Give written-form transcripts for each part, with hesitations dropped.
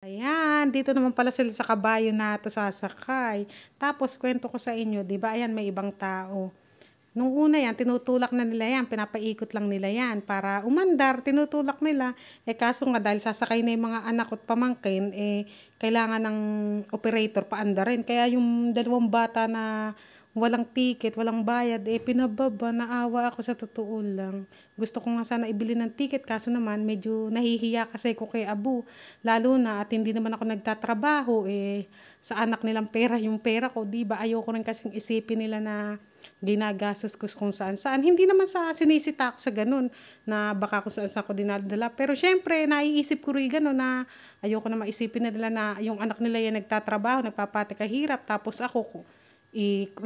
Ayan, dito naman pala sila sa kabayo na to sasakay. Tapos kwento ko sa inyo, 'di ba? Ayan, may ibang tao. Nung una yan, tinutulak na nila yan, pinapaikot lang nila yan para umandar, tinutulak nila. Kaso nga dahil sasakay na yung mga anak at pamangkin, kailangan ng operator paandarin. Kaya yung dalawang bata na walang ticket, walang bayad, pinababa, naawa ako sa totoo lang. Gusto ko nga sana ibili ng ticket, kaso naman medyo nahihiya kasi ko kay Abu. Lalo na at hindi naman ako nagtatrabaho, sa anak nilang pera yung pera ko, di ba? Ayoko rin kasing isipin nila na ginagastos ko kung saan saan. Hindi naman sa sinisita ako sa ganun na baka kung saan saan ko dinadala. Pero syempre, naiisip ko rin ganun na ayoko na maisipin nila na yung anak nila yan nagtatrabaho, nagpapati kahirap, tapos ako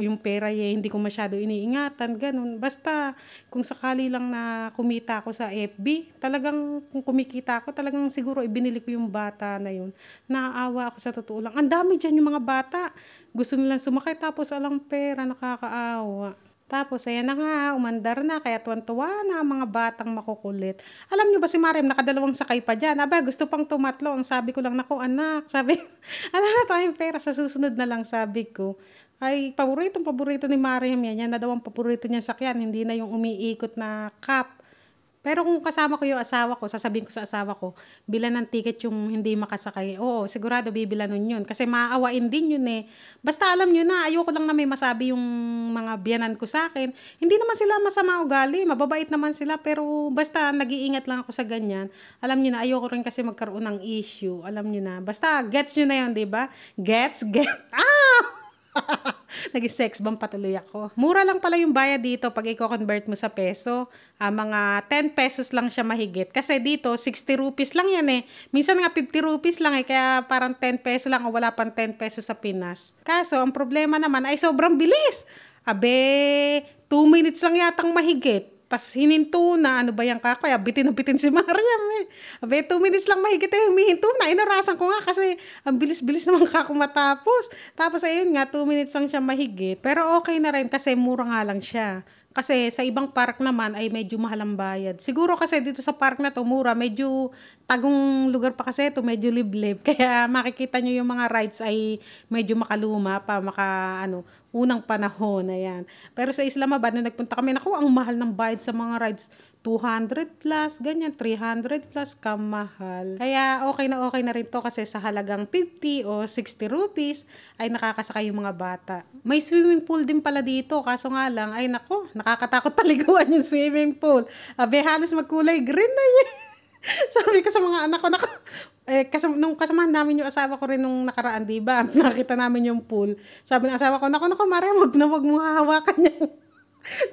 yung pera hindi ko masyado iniingatan, ganun. Basta, kung sakali lang na kumita ako sa FB, talagang kung kumikita ako, talagang siguro ibinili ko yung bata na yun. Naaawa ako sa totoo lang. Ang dami dyan yung mga bata. Gusto nilang sumakay tapos alang pera, nakakaawa. Tapos, ayan na nga, umandar na, kaya tuwan-tuwa na ang mga batang makukulit. Alam nyo ba si Mariam, nakadalawang sakay pa dyan. Aba, gusto pang tumatlo. Ang sabi ko lang, naku anak, sabi, alam na tayong pera, sa susunod na lang, sabi ko. Ay, paborito ni Mariam yan. Yan na daw ang paborito niya sakyan. Hindi na yung umiikot na cup. Pero kung kasama ko yung asawa ko, sasabihin ko sa asawa ko, bilan ng ticket yung hindi makasakay. Oo, sigurado bibilanon yun. Kasi maaawain din yun eh. Basta alam nyo na, ayoko lang na may masabi yung mga biyanan ko sa akin. Hindi naman sila masama ugali, mababait naman sila. Pero basta nag-iingat lang ako sa ganyan. Alam nyo na, ayoko rin kasi magkaroon ng issue. Alam nyo na, basta gets nyo na yun, diba? Gets. Ah! Nag-sex bomb patuloy ako. Mura lang pala yung bayad dito pag i-convert mo sa peso. Mga 10 pesos lang siya mahigit. Kasi dito, 60 rupees lang yan eh. Minsan nga 50 rupees lang eh. Kaya parang 10 pesos lang o wala pang 10 pesos sa Pinas. Kaso, ang problema naman ay sobrang bilis. Abe, 2 minutes lang yatang mahigit. Tas hininto na, ano ba yan ka? Kaya bitin na bitin si Mariam eh. Abe, 2 minutes lang mahigit humihinto na. Inarasan ko nga kasi ang bilis-bilis naman kako matapos. Tapos ayun nga, 2 minutes lang siya mahigit. Pero okay na rin kasi mura nga lang siya. Kasi sa ibang park naman ay medyo mahal ang bayad. Siguro kasi dito sa park na to mura, medyo tagong lugar pa kasi ito, medyo liblib. Kaya makikita nyo yung mga rides ay medyo makaluma pa, unang panahon na yan. Pero sa Islamabad, na nagpunta kami, naku, ang mahal ng bayad sa mga rides. 200 plus, ganyan, 300 plus, kamahal. Kaya okay na rin to kasi sa halagang 50 o 60 rupees ay nakakasakay yung mga bata. May swimming pool din pala dito, kaso nga lang, ay nako, nakakatakot paliguan yung swimming pool. Abe, halos magkulay green na yun. Sabi ko sa mga anak ko, nako, nung kasamahan namin yung asawa ko rin nung nakaraan, diba? Nakita namin yung pool. Sabi ng asawa ko, nako, Maria, wag mo hahawakan yung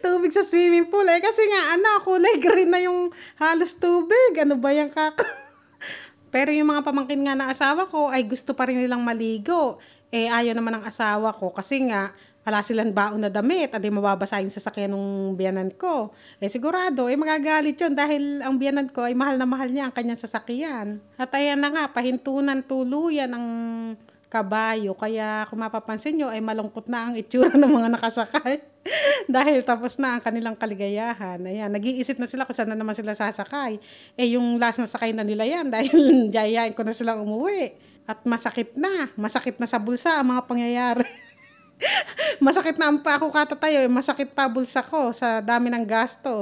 tubig sa swimming pool kasi nga kulay green na yung halos tubig. Ano ba yung kaka? Pero yung mga pamangkin nga na asawa ko ay gusto pa rin nilang maligo. Ayaw naman ng asawa ko kasi nga wala silang baon na damit. Adi mababasa yung sasakyan ng biyanan ko. Sigurado, magagalit yun dahil ang biyanan ko ay mahal na mahal niya ang kanyang sasakyan. At ayan na nga, pahintunan tuluyan ang kabayo. Kaya kung mapapansin nyo, ay malungkot na ang itsura ng mga nakasakay. Dahil tapos na ang kanilang kaligayahan. Ayan, nag-iisip na sila kung saan na naman sila sasakay. Yung last na sakay na nila yan dahil jayain ko na silang umuwi. At masakit na sa bulsa ang mga pangyayari. Masakit na ang pa ako katatayo, masakit pa bulsa ko sa dami ng gasto.